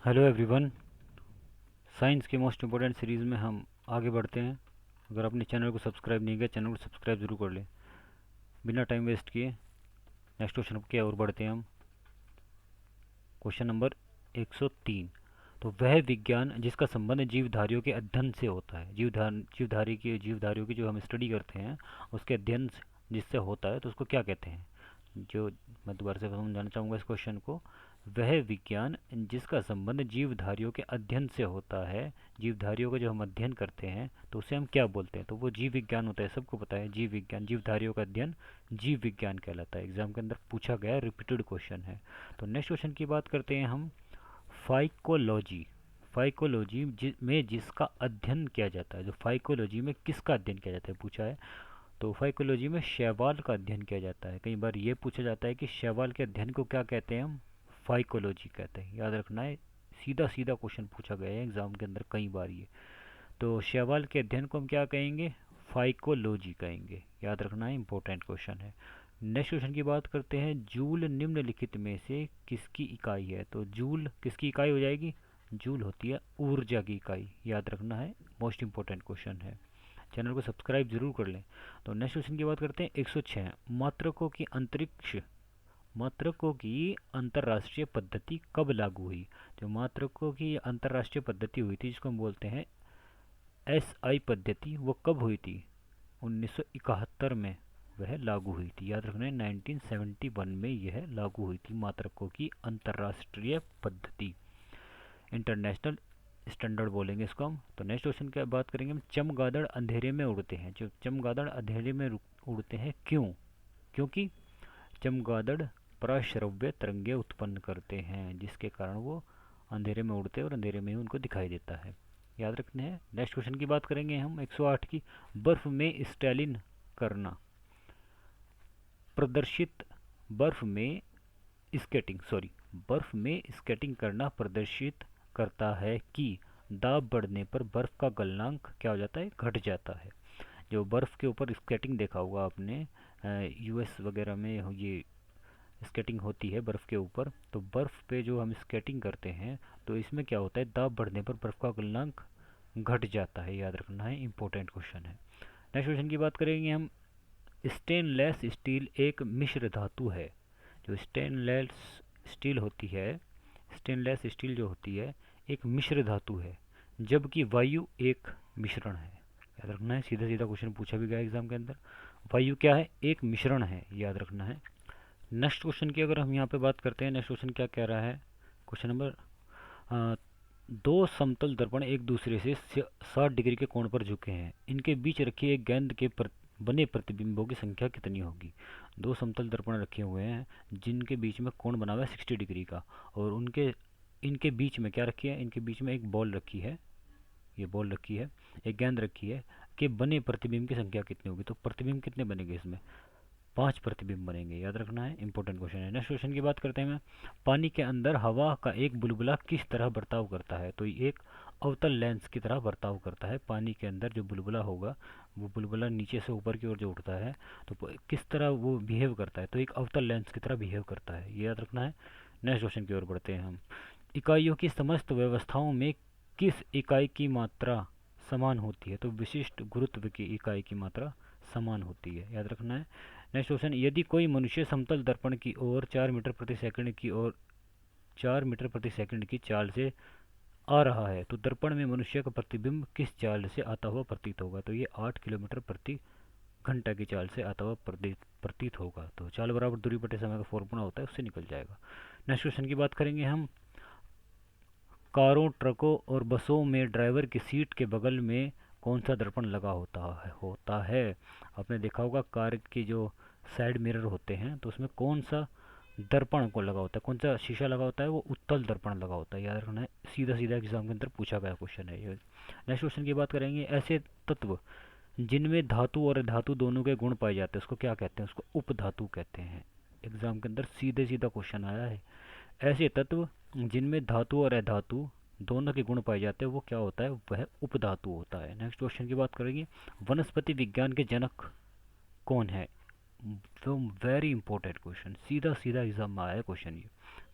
Hello everyone. Science के most important series में हम आगे बढ़ते हैं। अगर आपने चैनल को सब्सक्राइब नहीं किया, चैनल को सब्सक्राइब जरूर कर लें। बिना टाइम वेस्ट किए नेक्स्ट क्वेश्चन की ओर बढ़ते हैं हम। Question number 103। तो वह विज्ञान जिसका संबंध जीवधारियों के अध्ययन से होता है, जीवधारियों की जो हम स्टडी करते हैं उसके अध्ययन जिससे होता है तो उसको क्या कहते हैं। जो मैं दोबारा से समझाना चाहूँगा इस क्वेश्चन को। वह विज्ञान जिसका संबंध जीवधारियों के अध्ययन से होता है, जीवधारियों का जो हम अध्ययन करते हैं तो उसे हम क्या बोलते हैं, तो वो जीव विज्ञान होता है। सबको पता है जीव विज्ञान, जीवधारियों का अध्ययन जीव विज्ञान कहलाता है। एग्जाम के अंदर पूछा गया रिपीटेड क्वेश्चन है। तो नेक्स्ट क्वेश्चन की बात करते हैं हम। फाइकोलॉजी। में जिसका अध्ययन किया जाता है, जो फाइकोलॉजी में किसका अध्ययन किया जाता है पूछा है। तो फाइकोलॉजी में शैवाल का अध्ययन किया जाता है। कई बार ये पूछा जाता है कि शैवाल के अध्ययन को क्या कहते हैं, हम फाइकोलॉजी कहते हैं। याद रखना है, सीधा सीधा क्वेश्चन पूछा गया है एग्जाम के अंदर कई बार ये। तो शैवाल के अध्ययन को हम क्या कहेंगे, फाइकोलॉजी कहेंगे। याद रखना है, इंपॉर्टेंट क्वेश्चन है। नेक्स्ट क्वेश्चन की बात करते हैं। जूल निम्नलिखित में से किसकी इकाई है, तो जूल किसकी इकाई हो जाएगी, जूल होती है ऊर्जा की इकाई। याद रखना है, मोस्ट इंपॉर्टेंट क्वेश्चन है। चैनल को सब्सक्राइब जरूर कर लें। तो नेक्स्ट क्वेश्चन की बात करते हैं 106। मात्रकों की अंतर्राष्ट्रीय पद्धति कब लागू हुई। जो मात्रकों की अंतर्राष्ट्रीय पद्धति हुई थी जिसको हम बोलते हैं SI पद्धति, वो कब हुई थी, 1971 में वह लागू हुई थी। याद रखना है, 1971 में यह लागू हुई थी मात्रकों की अंतर्राष्ट्रीय पद्धति। इंटरनेशनल स्टैंडर्ड बोलेंगे इसको हम। तो नेक्स्ट क्वेश्चन की बात करेंगे हम। चमगादड़ अंधेरे में उड़ते हैं। जो चमगादड़ अंधेरे में उड़ते हैं क्यों, क्योंकि चमगादड़ पराश्रव्य तरंगे उत्पन्न करते हैं जिसके कारण वो अंधेरे में उड़ते हैं और अंधेरे में ही उनको दिखाई देता है। याद रखने हैं। नेक्स्ट क्वेश्चन की बात करेंगे हम 108 की। बर्फ में स्टेलिन करना प्रदर्शित बर्फ में बर्फ में स्केटिंग करना प्रदर्शित करता है कि दाब बढ़ने पर बर्फ का गलनांक क्या हो जाता है, घट जाता है। जो बर्फ के ऊपर स्केटिंग देखा होगा आपने, US वगैरह में ये स्केटिंग होती है बर्फ़ के ऊपर। तो बर्फ़ पे जो हम स्केटिंग करते हैं तो इसमें क्या होता है, दाब बढ़ने पर बर्फ़ का गलनांक घट जाता है। याद रखना है, इंपॉर्टेंट क्वेश्चन है। नेक्स्ट क्वेश्चन की बात करेंगे हम। स्टेनलेस स्टील एक मिश्र धातु है। जो स्टेनलेस स्टील जो होती है एक मिश्र धातु है, जबकि वायु एक मिश्रण है। याद रखना है, सीधा सीधा क्वेश्चन पूछा भी गया एग्जाम के अंदर। वायु क्या है, एक मिश्रण है। याद रखना है। नेक्स्ट क्वेश्चन की अगर हम यहाँ पे बात करते हैं, नेक्स्ट क्वेश्चन क्या कह रहा है, क्वेश्चन नंबर दो समतल दर्पण एक दूसरे से 60 डिग्री के कोण पर झुके हैं, इनके बीच रखी एक गेंद के बने प्रतिबिंबों की संख्या कितनी होगी। दो समतल दर्पण रखे हुए हैं जिनके बीच में कोण बना हुआ है 60 डिग्री का, और उनके इनके बीच में क्या रखी है, इनके बीच में एक बॉल रखी है, ये बॉल रखी है, एक गेंद रखी है, कि बने प्रतिबिंब की संख्या कितनी होगी। तो प्रतिबिंब कितने बनेंगे इसमें, 5 प्रतिबिंब बनेंगे। याद रखना है, इंपॉर्टेंट क्वेश्चन है। नेक्स्ट क्वेश्चन की बात करते हैं। पानी के अंदर हवा का एक बुलबुला किस तरह बर्ताव करता है, तो ये एक अवतल लेंस की तरह बर्ताव करता है। पानी के अंदर जो बुलबुला होगा, वो बुलबुला नीचे से ऊपर की ओर जो उठता है तो किस तरह वो बिहेव करता है, तो एक अवतल लेंस की तरह बिहेव करता है। ये याद रखना है। नेक्स्ट क्वेश्चन की ओर बढ़ते हैं हम। इकाइयों की समस्त व्यवस्थाओं में किस इकाई की मात्रा समान होती है, तो विशिष्ट गुरुत्व की इकाई की मात्रा समान होती है। याद रखना है। Next question. यदि कोई मनुष्य समतल दर्पण की ओर 4 मीटर प्रति सेकंड की चाल से आ रहा है तो दर्पण में मनुष्य का प्रतिबिंब किस चाल से आता हुआ प्रतीत होगा, तो ये 8 किलोमीटर प्रति घंटा की चाल से आता हुआ प्रतीत होगा। तो चाल बराबर दूरी बटे समय का फॉर्मूला होता है, उससे निकल जाएगा। नेक्स्ट क्वेश्चन की बात करेंगे हम। कारों, ट्रकों और बसों में ड्राइवर की सीट के बगल में कौन सा दर्पण लगा होता है। आपने देखा होगा कार की जो साइड मिरर होते हैं तो उसमें कौन सा दर्पण को लगा होता है, कौन सा शीशा लगा होता है, वो उत्तल दर्पण लगा होता है। याद रखना है, सीधा सीधा एग्जाम के अंदर पूछा गया क्वेश्चन है ये। नेक्स्ट क्वेश्चन की बात करेंगे। ऐसे तत्व जिनमें धातु और धातु दोनों के गुण पाए जाते हैं उसको क्या कहते हैं, उसको उपधातु कहते हैं। एग्जाम के अंदर सीधे सीधा क्वेश्चन आया है। ऐसे तत्व जिनमें धातु और अधातु दोनों के गुण पाए जाते हैं वो क्या होता है, वह उपधातु होता है। नेक्स्ट क्वेश्चन की बात करेंगे। वनस्पति विज्ञान के जनक कौन है, तो वेरी इंपॉर्टेंट क्वेश्चन, सीधा सीधा एग्जाम में आया क्वेश्चन ये।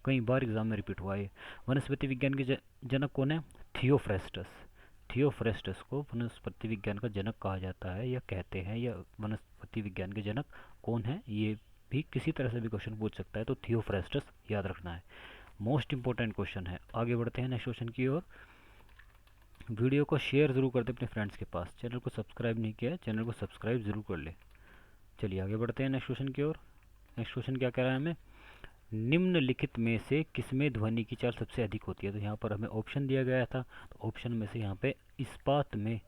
कई बार एग्जाम में रिपीट हुआ है। वनस्पति विज्ञान के जनक कौन है? थियोफ्रेस्टस। थियोफ्रेस्टस को वनस्पति विज्ञान का जनक कहा जाता है या कहते हैं, या वनस्पति विज्ञान के जनक कौन है, ये भी किसी तरह से भी क्वेश्चन पूछ सकता है, तो थियोफ्रेस्टस याद रखना है। मोस्ट इंपॉर्टेंट क्वेश्चन है। आगे बढ़ते हैं नेक्स्ट क्वेश्चन की ओर। वीडियो को शेयर जरूर कर दे अपने फ्रेंड्स के पास। चैनल को सब्सक्राइब नहीं किया है, चैनल को सब्सक्राइब जरूर कर ले। चलिए आगे बढ़ते हैं नेक्स्ट क्वेश्चन की ओर। नेक्स्ट क्वेश्चन क्या कह रहा है हमें? निम्नलिखित में से किसमें ध्वनि की चाल सबसे अधिक होती है? तो यहाँ पर हमें ऑप्शन दिया गया था, तो ऑप्शन में से यहाँ पे इस्पात में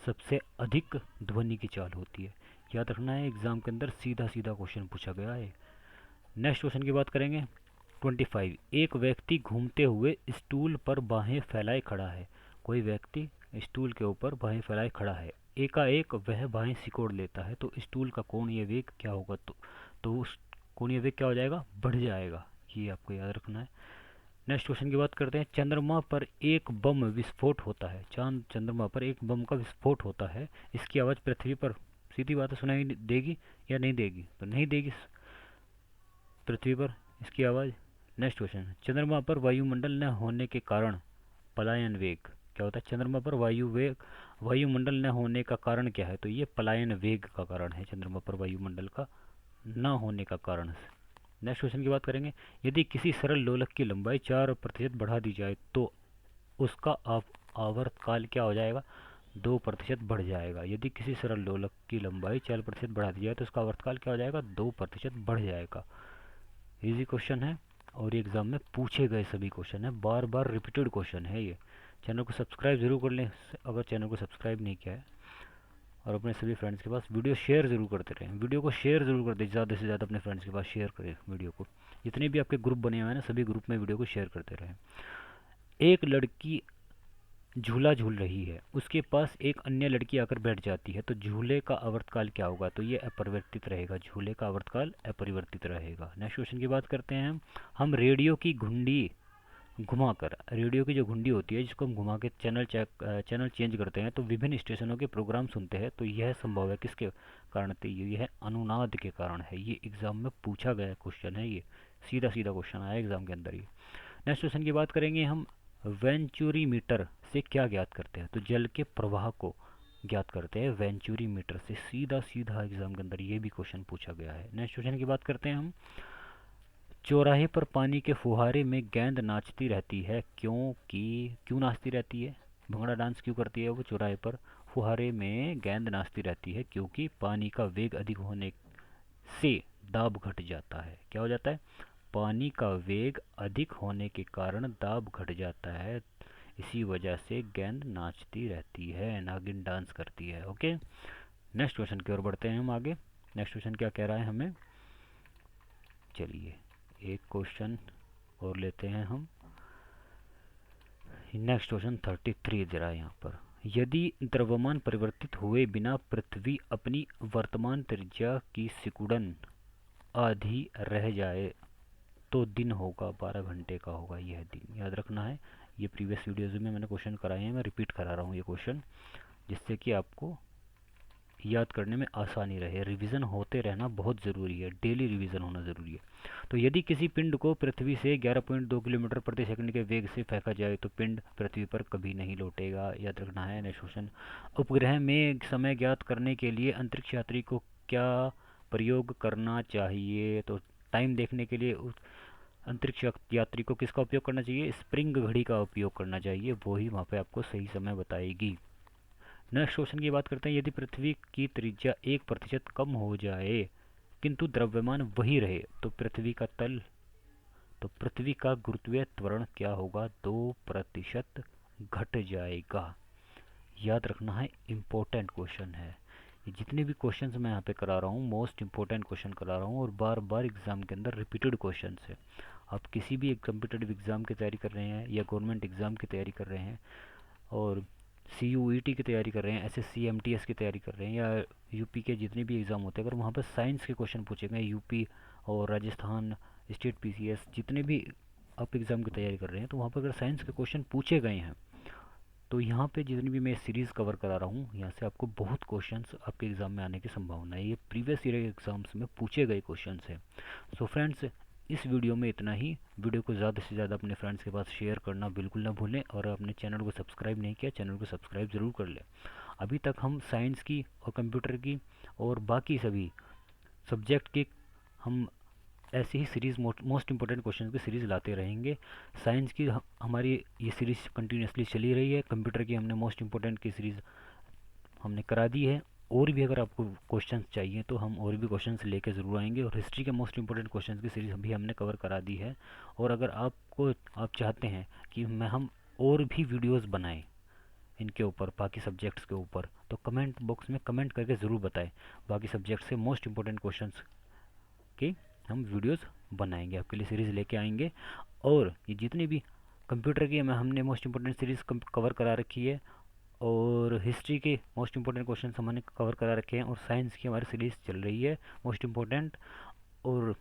सबसे अधिक ध्वनि की चाल होती है। याद रखना है, एग्जाम के अंदर सीधा सीधा क्वेश्चन पूछा गया है। नेक्स्ट क्वेश्चन की बात करेंगे 25। एक व्यक्ति घूमते हुए स्टूल पर बाहें फैलाए खड़ा है। कोई व्यक्ति स्टूल के ऊपर बाहें फैलाए खड़ा है, एकाएक वह बाहें सिकोड़ लेता है, तो स्टूल का कोणीय वेग क्या होगा? तो उस कोणीय वेग क्या हो जाएगा? बढ़ जाएगा। ये आपको याद रखना है। नेक्स्ट क्वेश्चन की बात करते हैं। चंद्रमा पर एक बम विस्फोट होता है। चंद्रमा पर एक बम का विस्फोट होता है, इसकी आवाज़ पृथ्वी पर सीधी बात है सुनाई देगी या नहीं देगी? तो नहीं देगी पृथ्वी पर इसकी आवाज़। नेक्स्ट क्वेश्चन, चंद्रमा पर वायुमंडल न होने के कारण पलायन वेग क्या होता है? चंद्रमा पर वायुमंडल न होने का कारण क्या है? तो ये पलायन वेग का कारण है, चंद्रमा पर वायुमंडल का न होने का कारण। नेक्स्ट क्वेश्चन की बात करेंगे। यदि किसी सरल लोलक की लंबाई 4% बढ़ा दी जाए तो उसका आवर्तकाल क्या हो जाएगा? 2% बढ़ जाएगा। यदि किसी सरल लोलक की लंबाई 4% बढ़ा दी जाए तो उसका आवर्तकाल क्या हो जाएगा? 2% बढ़ जाएगा। इजी क्वेश्चन है और ये एग्जाम में पूछे गए सभी क्वेश्चन है, बार बार रिपीटेड क्वेश्चन है ये। चैनल को सब्सक्राइब जरूर कर लें अगर चैनल को सब्सक्राइब नहीं किया है, और अपने सभी फ्रेंड्स के पास वीडियो शेयर जरूर करते रहें। वीडियो को शेयर जरूर कर दें, ज़्यादा से ज़्यादा अपने फ्रेंड्स के पास शेयर करें वीडियो को। जितने भी आपके ग्रुप बने हुए हैं ना, सभी ग्रुप में वीडियो को शेयर करते रहें। एक लड़की झूला झूल रही है, उसके पास एक अन्य लड़की आकर बैठ जाती है, तो झूले का आवर्तकाल क्या होगा? तो ये अपरिवर्तित रहेगा, झूले का आवर्तकाल अपरिवर्तित रहेगा। नेक्स्ट क्वेश्चन की बात करते हैं हम रेडियो की घुंडी घुमाकर, रेडियो की जो घुंडी होती है जिसको हम घुमा के चैनल चेंज करते हैं तो विभिन्न स्टेशनों के प्रोग्राम सुनते हैं, तो यह संभव है किसके कारण? तो यह है अनुनाद के कारण है। ये एग्जाम में पूछा गया क्वेश्चन है, ये सीधा सीधा क्वेश्चन आया एग्जाम के अंदर ही। नेक्स्ट क्वेश्चन की बात करेंगे हम। वेंचुरीमीटर से क्या ज्ञात करते हैं? तो जल के प्रवाह को ज्ञात करते हैं वेंचुरीमीटर से। सीधा सीधा एग्जाम के अंदर ये भी क्वेश्चन पूछा गया है। नेक्स्ट क्वेश्चन की बात करते हैं हम। चौराहे पर पानी के फुहारे में गेंद नाचती रहती है, क्यों नाचती रहती है? भंगड़ा डांस क्यों करती है वो चौराहे पर? फुहारे में गेंद नाचती रहती है क्योंकि पानी का वेग अधिक होने से दाब घट जाता है। क्या हो जाता है? पानी का वेग अधिक होने के कारण दाब घट जाता है, इसी वजह से गेंद नाचती रहती है, नागिन डांस करती है। ओके, नेक्स्ट क्वेश्चन की ओर बढ़ते हैं हम आगे। नेक्स्ट क्वेश्चन क्या कह रहा है हमें? चलिए एक क्वेश्चन और लेते हैं हम। नेक्स्ट क्वेश्चन 33 दे रहा है यहाँ पर। यदि द्रव्यमान परिवर्तित हुए बिना पृथ्वी अपनी वर्तमान त्रिज्या की सिकुड़न आधी रह जाए तो दिन होगा 12 घंटे का होगा यह दिन। याद रखना है, ये प्रीवियस वीडियोज़ में मैंने क्वेश्चन कराए हैं, मैं रिपीट करा रहा हूँ ये क्वेश्चन, जिससे कि आपको याद करने में आसानी रहे। रिवीजन होते रहना बहुत ज़रूरी है, डेली रिवीजन होना ज़रूरी है। तो यदि किसी पिंड को पृथ्वी से 11.2 किलोमीटर प्रति सेकंड के वेग से फेंका जाए तो पिंड पृथ्वी पर कभी नहीं लौटेगा। याद रखना है। नेक्स्ट क्वेश्चन, उपग्रह में समय ज्ञात करने के लिए अंतरिक्ष यात्री को क्या प्रयोग करना चाहिए? तो टाइम देखने के लिए अंतरिक्ष यात्री को किसका उपयोग करना चाहिए? स्प्रिंग घड़ी का उपयोग करना चाहिए, वो ही वहाँ पे आपको सही समय बताएगी। नेक्स्ट क्वेश्चन की बात करते हैं। यदि पृथ्वी की त्रिज्या 1% कम हो जाए किंतु द्रव्यमान वही रहे तो पृथ्वी का गुरुत्वीय त्वरण क्या होगा? 2% घट जाएगा। याद रखना है, इम्पोर्टेंट क्वेश्चन है। ये जितने भी क्वेश्चंस मैं यहाँ पे करा रहा हूँ मोस्ट इम्पोर्टेंट क्वेश्चन करा रहा हूँ और बार बार एग्जाम के अंदर रिपीटेड क्वेश्चन है। आप किसी भी एक कम्पिटेटिव एग्ज़ाम की तैयारी कर रहे हैं या गवर्नमेंट एग्ज़ाम की तैयारी कर रहे हैं और CUET की तैयारी कर रहे हैं, SSC MTS की तैयारी कर रहे हैं, या यूपी के जितने भी एग्ज़ाम होते हैं, अगर वहाँ पर साइंस के क्वेश्चन पूछे गए, यूपी और राजस्थान स्टेट PCS जितने भी आप एग्ज़ाम की तैयारी कर रहे हैं, तो वहाँ पर अगर साइंस के क्वेश्चन पूछे गए हैं तो यहाँ पे जितनी भी मैं सीरीज़ कवर करा रहा हूँ यहाँ से आपको बहुत क्वेश्चंस आपके एग्ज़ाम में आने की संभावना है। ये प्रीवियस ईयर एग्ज़ाम्स में पूछे गए क्वेश्चंस हैं। सो फ्रेंड्स, इस वीडियो में इतना ही। वीडियो को ज़्यादा से ज़्यादा अपने फ्रेंड्स के पास शेयर करना बिल्कुल ना भूलें, और अपने चैनल को सब्सक्राइब नहीं किया, चैनल को सब्सक्राइब ज़रूर कर लें। अभी तक हम साइंस की और कंप्यूटर की और बाकी सभी सब्जेक्ट की हम ऐसी ही सीरीज़ मोस्ट इंपॉर्टेंट क्वेश्चन की सीरीज़ लाते रहेंगे। साइंस की हमारी ये सीरीज़ कंटिन्यूसली चली रही है। कंप्यूटर की हमने मोस्ट इंपॉर्टेंट की सीरीज़ हमने करा दी है। और भी अगर आपको क्वेश्चंस चाहिए तो हम और भी क्वेश्चंस लेके ज़रूर आएंगे। और हिस्ट्री के मोस्ट इंपॉर्टेंट क्वेश्चंस की सीरीज़ भी हमने कवर करा दी है। और अगर आप चाहते हैं कि हम और भी वीडियोस बनाएं इनके ऊपर, बाकी सब्जेक्ट्स के ऊपर, तो कमेंट बॉक्स में कमेंट करके ज़रूर बताएं। बाकी सब्जेक्ट से मोस्ट इंपॉर्टेंट क्वेश्चंस की हम वीडियोस बनाएंगे, आपके लिए सीरीज़ लेके आएंगे। और ये जितनी भी कंप्यूटर की हमने मोस्ट इंपॉर्टेंट सीरीज़ कवर करा रखी है, और हिस्ट्री के मोस्ट इंपॉर्टेंट क्वेश्चन हमने कवर करा रखे हैं, और साइंस की हमारी सीरीज़ चल रही है मोस्ट इंपॉर्टेंट। और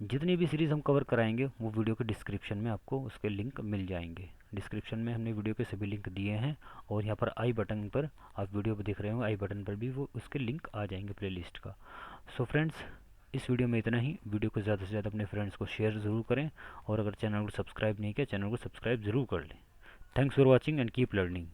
जितनी भी सीरीज़ हम कवर कराएंगे वो वीडियो के डिस्क्रिप्शन में आपको उसके लिंक मिल जाएंगे। डिस्क्रिप्शन में हमने वीडियो के सभी लिंक दिए हैं, और यहाँ पर आई बटन पर आप वीडियो पर देख रहे हो, आई बटन पर भी वो उसके लिंक आ जाएंगे प्लेलिस्ट का। सो फ्रेंड्स, इस वीडियो में इतना ही। वीडियो को ज़्यादा से ज़्यादा अपने फ्रेंड्स को शेयर ज़रूर करें, और अगर चैनल को सब्सक्राइब नहीं किया, चैनल को सब्सक्राइब ज़रूर कर लें। Thanks for watching and keep learning.